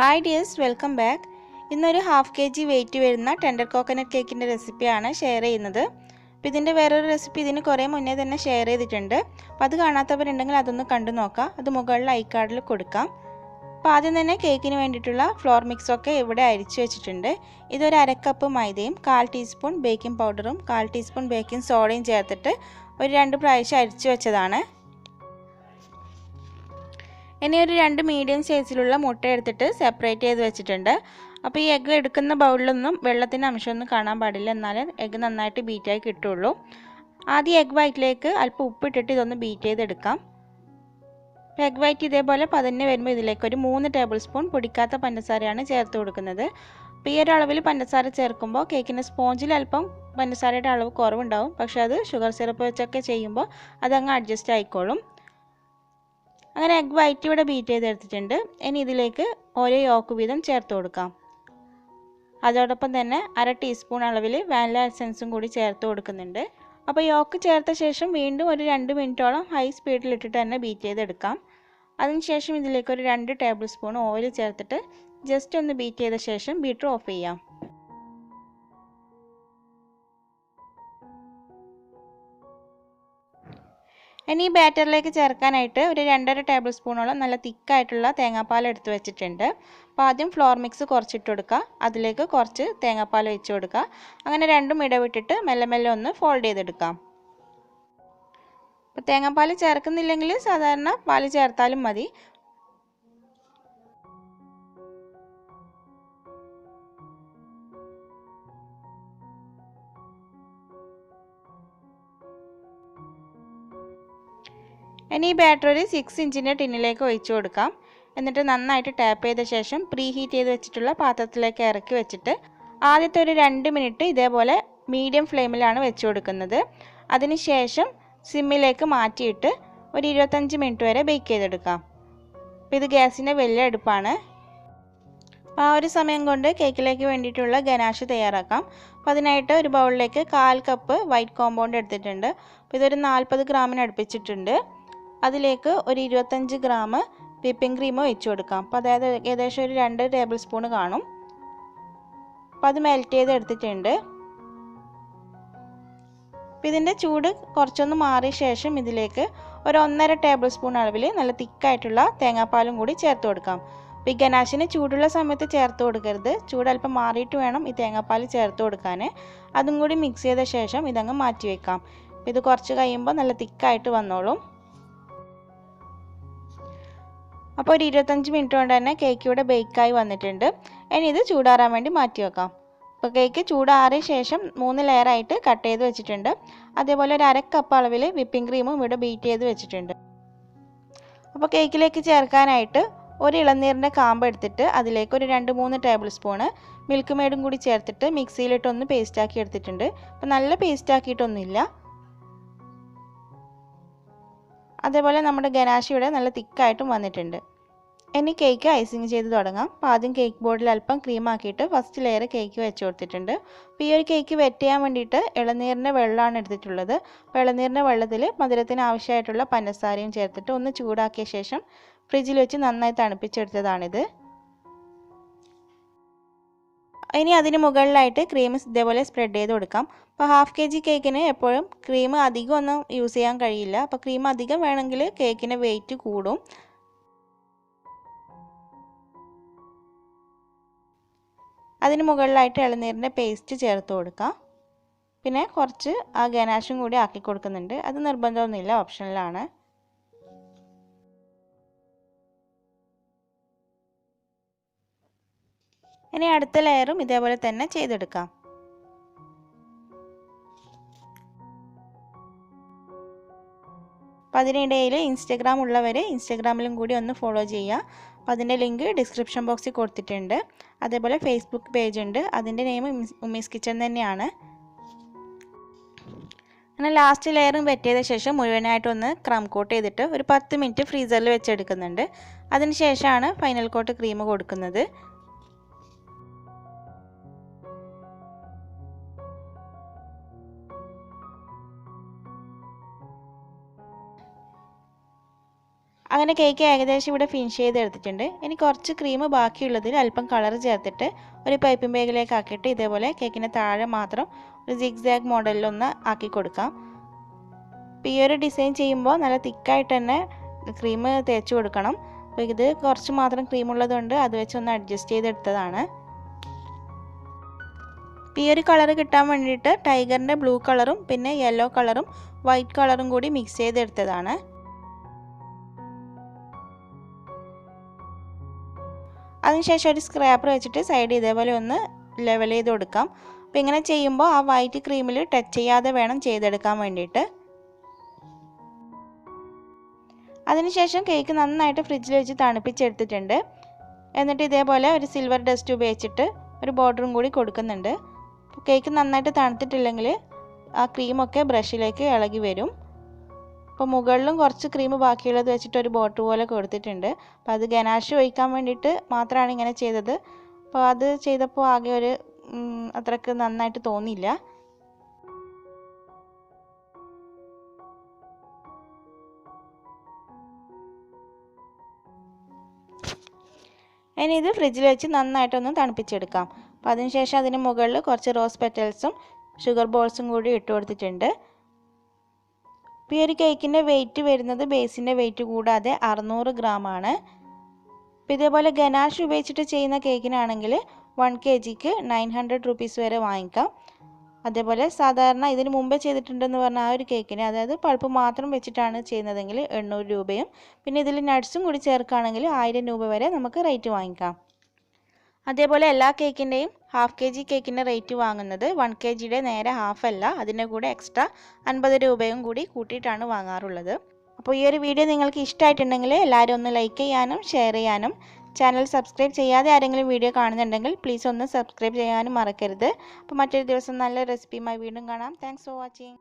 Hi dears, welcome back. ഇന്നൊരു half kg wait വരുന്ന tender coconut കേക്കിൻ്റെ റെസിപ്പിയാണ് ഷെയർ ചെയ്യുന്നത്. അപ്പോൾ ഇതിൻ്റെ വേറൊരു റെസിപ്പി ഇതിന് കുറേ മുന്നേ തന്നെ ഷെയർ ചെയ്തിട്ടുണ്ട്. അപ്പോൾ അത് കാണാത്തവരുണ്ടെങ്കിൽ അതൊന്ന് കണ്ടു നോക്കാം. അത് മുകളിൽ ഐ കാർഡിൽ കൊടുക്കാം. അപ്പോൾ ആദ്യം തന്നെ കേക്കിന് വേണ്ടിയിട്ടുള്ള ഫ്ലോർ മിക്സൊക്കെ ഇവിടെ അരിച്ചു വെച്ചിട്ടുണ്ട്. ഇതൊരു 1/2 കപ്പ് മൈദയും 1/4 ടീസ്പൂൺ ബേക്കിംഗ് പൗഡറും 1/4 ടീസ്പൂൺ ബേക്കിംഗ് സോഡയും ചേർത്തിട്ട് ഒരു 2 പ്രാവശ്യം അരിച്ചു വെച്ചതാണ്. ഇനി ഒരു 2 മീഡിയം സൈസിലുള്ള മുട്ട എടുത്തിട്ട് സെപ്പറേറ്റ് ചെയ്ത് വെച്ചിട്ടുണ്ട്. അപ്പോൾ ഈ എഗ്ഗ് എടുക്കുന്ന ബൗളിലൊന്നും വെള്ളത്തിൻ്റെ അംശമൊന്നും കാണാൻ പാടില്ല, എന്നാലേ എഗ്ഗ് നന്നായിട്ട് ബീറ്റായി കിട്ടുള്ളൂ. ആദ്യം എഗ്ഗ് വൈറ്റിലേക്ക് അല്പം ഉപ്പിട്ടിട്ട് ഇതൊന്ന് ബീറ്റ് ചെയ്തെടുക്കാം. എഗ്ഗ് വൈറ്റ് ഇതേപോലെ പതഞ്ഞ് വരുമ്പോൾ ഇതിലേക്ക് ഒരു 3 ടേബിൾ സ്പൂൺ പൊടിക്കാത്ത പഞ്ചസാരയാണ് ചേർത്ത് കൊടുക്കുന്നത്. അപ്പോൾ ഈ ഒരു അളവിൽ പഞ്ചസാര ചേർക്കുമ്പോൾ കേക്കിൻ്റെ സ്പോഞ്ചിൽ അല്പം പഞ്ചസാരയുടെ അളവ് കുറവുണ്ടാവും, പക്ഷേ അത് ഷുഗർ സിറപ്പ് വെച്ചൊക്കെ ചെയ്യുമ്പോൾ അതങ്ങ് അഡ്ജസ്റ്റ് ആയിക്കോളും. അങ്ങനെ എഗ്ഗ് വൈറ്റ് ഇവിടെ ബീറ്റ് ചെയ്തെടുത്തിട്ടുണ്ട്. ഇനി ഇതിലേക്ക് ഓരോ യോക്ക് വീതം ചേർത്ത് കൊടുക്കാം. അതോടൊപ്പം തന്നെ 1/2 ടീസ്പൂൺ അളവിൽ വാനില എസൻസും കൂടി ചേർത്ത് കൊടുക്കുന്നുണ്ട്. അപ്പോൾ യോക്ക് ചേർത്ത ശേഷം വീണ്ടും ഒരു 2 മിനിറ്റോളം ഹൈ സ്പീഡിലിട്ടിട്ട് തന്നെ ബീറ്റ് ചെയ്തെടുക്കാം. അതിനുശേഷം ഇതിലേക്ക് ഒരു 2 ടേബിൾ സ്പൂൺ ഓയിൽ ചേർത്തിട്ട് ജസ്റ്റ് ഒന്ന് ബീറ്റ് ചെയ്ത ശേഷം ബീറ്റർ ഓഫ് ചെയ്യാം. ഇനി ഈ ബാറ്ററിലേക്ക് ചേർക്കാനായിട്ട് ഒരു 2.5 ടേബിൾ സ്പൂണോളം നല്ല തിക്കായിട്ടുള്ള തേങ്ങാപ്പാൽ എടുത്ത് വെച്ചിട്ടുണ്ട്. അപ്പോൾ ആദ്യം ഫ്ലോർ മിക്സ് കുറച്ചിട്ട് കൊടുക്കുക, അതിലേക്ക് കുറച്ച് തേങ്ങാപ്പാൽ ഒഴിച്ച് കൊടുക്കുക. അങ്ങനെ രണ്ടും ഇടവിട്ടിട്ട് മെല്ലെ മെല്ലെ ഒന്ന് ഫോൾഡ് ചെയ്തെടുക്കാം. അപ്പോൾ തേങ്ങാപ്പാൽ ചേർക്കുന്നില്ലെങ്കിൽ സാധാരണ പാൽ ചേർത്താലും മതി. ഇനി ഈ ബാറ്റർ ഒരു 6 ഇഞ്ചിൻ്റെ ടിന്നിലേക്ക് ഒഴിച്ചു കൊടുക്കാം. എന്നിട്ട് നന്നായിട്ട് ടാപ്പ് ചെയ്ത ശേഷം പ്രീ ഹീറ്റ് ചെയ്ത് വെച്ചിട്ടുള്ള പാത്രത്തിലേക്ക് ഇറക്കി വെച്ചിട്ട് ആദ്യത്തെ ഒരു 2 മിനിറ്റ് ഇതേപോലെ മീഡിയം ഫ്ലെയിമിലാണ് വെച്ച് കൊടുക്കുന്നത്. അതിനുശേഷം സിമ്മിലേക്ക് മാറ്റിയിട്ട് ഒരു 25 മിനിറ്റ് വരെ ബേക്ക് ചെയ്തെടുക്കാം. അപ്പോൾ ഇത് ഗ്യാസിൻ്റെ വലിയ അടുപ്പാണ്. അപ്പോൾ ആ ഒരു സമയം കൊണ്ട് കേക്കിലേക്ക് വേണ്ടിയിട്ടുള്ള ഗനാഷ് തയ്യാറാക്കാം. അപ്പോൾ അതിനായിട്ട് ഒരു ബൗളിലേക്ക് 1/4 കപ്പ് വൈറ്റ് കോമ്പൗണ്ട് എടുത്തിട്ടുണ്ട്. അപ്പോൾ ഇതൊരു 40 ഗ്രാമിന് അടുപ്പിച്ചിട്ടുണ്ട്. അതിലേക്ക് ഒരു 25 ഗ്രാം വിപ്പിംഗ് ക്രീം ഒഴിച്ചു കൊടുക്കാം. അപ്പോൾ അതായത് ഏകദേശം ഒരു 2 ടേബിൾ സ്പൂൺ കാണും. അപ്പോൾ അത് മെൽറ്റ് ചെയ്ത് എടുത്തിട്ടുണ്ട്. അപ്പോൾ ഇതിൻ്റെ ചൂട് കുറച്ചൊന്ന് മാറിയ ശേഷം ഇതിലേക്ക് ഒരു 1.5 ടേബിൾ സ്പൂൺ അളവിൽ നല്ല തിക്കായിട്ടുള്ള തേങ്ങാപ്പാലും കൂടി ചേർത്ത് കൊടുക്കാം. അപ്പോൾ ഈ ഗനാഷിന് ചൂടുള്ള സമയത്ത് ചേർത്ത് കൊടുക്കരുത്, ചൂട് അല്പം മാറിയിട്ട് വേണം ഈ തേങ്ങാപ്പാൽ ചേർത്ത് കൊടുക്കാൻ. അതും കൂടി മിക്സ് ചെയ്ത ശേഷം ഇതങ്ങ് മാറ്റി വയ്ക്കാം. ഇത് കുറച്ച് കഴിയുമ്പോൾ നല്ല തിക്കായിട്ട് വന്നോളും. അപ്പോൾ ഒരു 25 മിനിറ്റ് കൊണ്ട് തന്നെ കേക്ക് ഇവിടെ ബേക്കായി വന്നിട്ടുണ്ട്. ഇനി ഇത് ചൂടാറാൻ വേണ്ടി മാറ്റി വെക്കാം. അപ്പോൾ കേക്ക് ചൂടാറിയ ശേഷം 3 ലെയറായിട്ട് കട്ട് ചെയ്ത് വെച്ചിട്ടുണ്ട്. അതേപോലെ ഒരു 1/2 കപ്പ് അളവിൽ വിപ്പിംഗ് ക്രീമും ഇവിടെ ബീറ്റ് ചെയ്ത് വെച്ചിട്ടുണ്ട്. അപ്പോൾ കേക്കിലേക്ക് ചേർക്കാനായിട്ട് ഒരു ഇളനീരിൻ്റെ കാമ്പ് എടുത്തിട്ട് അതിലേക്ക് ഒരു 2-3 ടേബിൾ സ്പൂണ് മിൽക്ക് മെയ്ഡും കൂടി ചേർത്തിട്ട് മിക്സിയിലിട്ടൊന്ന് പേസ്റ്റാക്കി എടുത്തിട്ടുണ്ട്. അപ്പോൾ നല്ല പേസ്റ്റ് ആക്കിയിട്ടൊന്നുമില്ല. അതേപോലെ നമ്മുടെ ഗനാഷ് ഇവിടെ നല്ല തിക്കായിട്ടും വന്നിട്ടുണ്ട്. ഇനി കേക്ക് ഐസിങ് ചെയ്ത് തുടങ്ങാം. അപ്പോൾ ആദ്യം കേക്ക് ബോർഡിൽ അല്പം ക്രീം ആക്കിയിട്ട് ഫസ്റ്റ് ലെയർ കേക്ക് വെച്ച് കൊടുത്തിട്ടുണ്ട്. അപ്പോൾ ഈ ഒരു കേക്ക് വെറ്റ് ചെയ്യാൻ വേണ്ടിയിട്ട് ഇളനീരിൻ്റെ വെള്ളമാണ് എടുത്തിട്ടുള്ളത്. അപ്പോൾ ഇളനീരിൻ്റെ വെള്ളത്തിൽ മധുരത്തിന് ആവശ്യമായിട്ടുള്ള പഞ്ചസാരയും ചേർത്തിട്ട് ഒന്ന് ചൂടാക്കിയ ശേഷം ഫ്രിഡ്ജിൽ വെച്ച് നന്നായി തണുപ്പിച്ചെടുത്തതാണിത്. ഇനി അതിന് മുകളിലായിട്ട് ക്രീം ഇതേപോലെ സ്പ്രെഡ് ചെയ്ത് കൊടുക്കാം. അപ്പോൾ 1/2 kg കേക്കിന് എപ്പോഴും ക്രീം അധികം ഒന്നും യൂസ് ചെയ്യാൻ കഴിയില്ല. അപ്പോൾ ക്രീം അധികം വേണമെങ്കിൽ കേക്കിന് വെയിറ്റ് കൂടും. അതിന് മുകളിലായിട്ട് ഇളനീരിൻ്റെ പേസ്റ്റ് ചേർത്ത് കൊടുക്കാം. പിന്നെ കുറച്ച് ആ ഗനാഷും കൂടി ആക്കി കൊടുക്കുന്നുണ്ട്. അത് നിർബന്ധമൊന്നുമില്ല, ഓപ്ഷണലാണ്. ഇനി അടുത്ത ലെയറും ഇതേപോലെ തന്നെ ചെയ്തെടുക്കാം. അപ്പോൾ അതിനിടയിൽ ഇൻസ്റ്റഗ്രാം ഉള്ളവർ ഇൻസ്റ്റഗ്രാമിലും കൂടി ഒന്ന് ഫോളോ ചെയ്യുക. അപ്പോൾ അതിൻ്റെ ലിങ്ക് ഡിസ്ക്രിപ്ഷൻ ബോക്സിൽ കൊടുത്തിട്ടുണ്ട്. അതേപോലെ ഫേസ്ബുക്ക് പേജ് ഉണ്ട്, അതിൻ്റെ നെയിം ഉമ്മീസ് കിച്ചൺ തന്നെയാണ്. അങ്ങനെ ലാസ്റ്റ് ലെയറും വെറ്റ് ചെയ്ത ശേഷം മുഴുവനായിട്ടൊന്ന് ക്രം കോട്ട് ചെയ്തിട്ട് ഒരു 10 മിനിറ്റ് ഫ്രീസറിൽ വെച്ചെടുക്കുന്നുണ്ട്. അതിന് ശേഷമാണ് ഫൈനൽ കോട്ട് ക്രീം കൊടുക്കുന്നത്. അങ്ങനെ കേക്ക് ഏകദേശം ഇവിടെ ഫിനിഷ് ചെയ്തെടുത്തിട്ടുണ്ട്. ഇനി കുറച്ച് ക്രീം ബാക്കിയുള്ളതിൽ അല്പം കളർ ചേർത്തിട്ട് ഒരു പൈപ്പിംഗ് ബാഗിലേക്ക് ആക്കിയിട്ട് ഇതേപോലെ കേക്കിന് താഴെ മാത്രം ഒരു സിഗ്സാഗ് മോഡലിലൊന്ന് ആക്കി കൊടുക്കാം. അപ്പോൾ ഈ ഒരു ഡിസൈൻ ചെയ്യുമ്പോൾ നല്ല തിക്കായിട്ട് തന്നെ ക്രീം തേച്ച് കൊടുക്കണം. അപ്പോൾ ഇത് കുറച്ച് മാത്രം ക്രീം ഉള്ളതുകൊണ്ട് അത് വെച്ചൊന്ന് അഡ്ജസ്റ്റ് ചെയ്തെടുത്തതാണ്. ഈ ഒരു കളർ കിട്ടാൻ വേണ്ടിയിട്ട് ടൈഗറിൻ്റെ ബ്ലൂ കളറും പിന്നെ യെല്ലോ കളറും വൈറ്റ് കളറും കൂടി മിക്സ് ചെയ്തെടുത്തതാണ്. അതിനുശേഷം ഒരു സ്ക്രാപ്പർ വെച്ചിട്ട് സൈഡ് ഇതേപോലെ ഒന്ന് ലെവൽ ചെയ്ത് കൊടുക്കാം. അപ്പോൾ ഇങ്ങനെ ചെയ്യുമ്പോൾ ആ വൈറ്റ് ക്രീമിൽ ടച്ച് ചെയ്യാതെ വേണം ചെയ്തെടുക്കാൻ വേണ്ടിയിട്ട്. അതിനുശേഷം കേക്ക് നന്നായിട്ട് ഫ്രിഡ്ജിൽ വെച്ച് തണുപ്പിച്ചെടുത്തിട്ടുണ്ട്. എന്നിട്ട് ഇതേപോലെ ഒരു സിൽവർ ഡസ്റ്റ് ഉപയോഗിച്ചിട്ട് ഒരു ബോർഡറും കൂടി കൊടുക്കുന്നുണ്ട്. അപ്പോൾ കേക്ക് നന്നായിട്ട് തണുത്തിട്ടില്ലെങ്കിൽ ആ ക്രീമൊക്കെ ബ്രഷിലേക്ക് ഇളകി വരും. അപ്പോൾ മുകളിലും കുറച്ച് ക്രീം ബാക്കിയുള്ളത് വെച്ചിട്ട് ഒരു ബോർഡർ പോലെ കൊടുത്തിട്ടുണ്ട്. അപ്പോൾ അത് ഗനാഷ് ഒഴിക്കാൻ വേണ്ടിയിട്ട് മാത്രമാണ് ഇങ്ങനെ ചെയ്തത്. അപ്പോൾ അത് ചെയ്തപ്പോൾ ആകെ ഒരു അത്രയ്ക്ക് നന്നായിട്ട് തോന്നിയില്ല. ഇനി ഇത് ഫ്രിഡ്ജിൽ വെച്ച് നന്നായിട്ടൊന്ന് തണുപ്പിച്ചെടുക്കാം. അപ്പോൾ അതിനുശേഷം അതിന് മുകളിൽ കുറച്ച് റോസ് പെറ്റൽസും ഷുഗർ ബോൾസും കൂടി ഇട്ട് കൊടുത്തിട്ടുണ്ട്. ഇപ്പോൾ ഈ ഒരു കേക്കിൻ്റെ വെയിറ്റ് വരുന്നത് ബേസിൻ്റെ വെയിറ്റ് കൂടാതെ 600 ഗ്രാമാണ്. അപ്പോൾ ഇതേപോലെ ഗനാഷ് ഉപയോഗിച്ചിട്ട് ചെയ്യുന്ന കേക്കിനാണെങ്കിൽ 1 kgക്ക് 900 റുപ്പീസ് വരെ വാങ്ങിക്കാം. അതേപോലെ സാധാരണ ഇതിന് മുമ്പേ ചെയ്തിട്ടുണ്ടെന്ന് പറഞ്ഞ ആ ഒരു കേക്കിന്, അതായത് പൾപ്പ് മാത്രം വെച്ചിട്ടാണ് ചെയ്യുന്നതെങ്കിൽ 800 രൂപയും പിന്നെ ഇതിൽ നട്ട്സും കൂടി ചേർക്കുകയാണെങ്കിൽ 1000 രൂപ വരെ നമുക്ക് റേറ്റ് വാങ്ങിക്കാം. അതേപോലെ എല്ലാ കേക്കിൻ്റെയും 1/2 kg കേക്കിൻ്റെ റേറ്റ് വാങ്ങുന്നത് 1 kgയുടെ നേരെ ഹാഫ് അല്ല, അതിൻ്റെ കൂടെ എക്സ്ട്രാ 50 രൂപയും കൂടി കൂട്ടിയിട്ടാണ് വാങ്ങാറുള്ളത്. അപ്പോൾ ഈ ഒരു വീഡിയോ നിങ്ങൾക്ക് ഇഷ്ടമായിട്ടുണ്ടെങ്കിൽ എല്ലാവരും ഒന്ന് ലൈക്ക് ചെയ്യാനും ഷെയർ ചെയ്യാനും ചാനൽ സബ്സ്ക്രൈബ് ചെയ്യാതെ ആരെങ്കിലും വീഡിയോ കാണുന്നുണ്ടെങ്കിൽ പ്ലീസ് ഒന്ന് സബ്സ്ക്രൈബ് ചെയ്യാനും മറക്കരുത്. അപ്പോൾ മറ്റൊരു ദിവസം നല്ല റെസിപ്പിയുമായി വീണ്ടും കാണാം. Thanks for watching.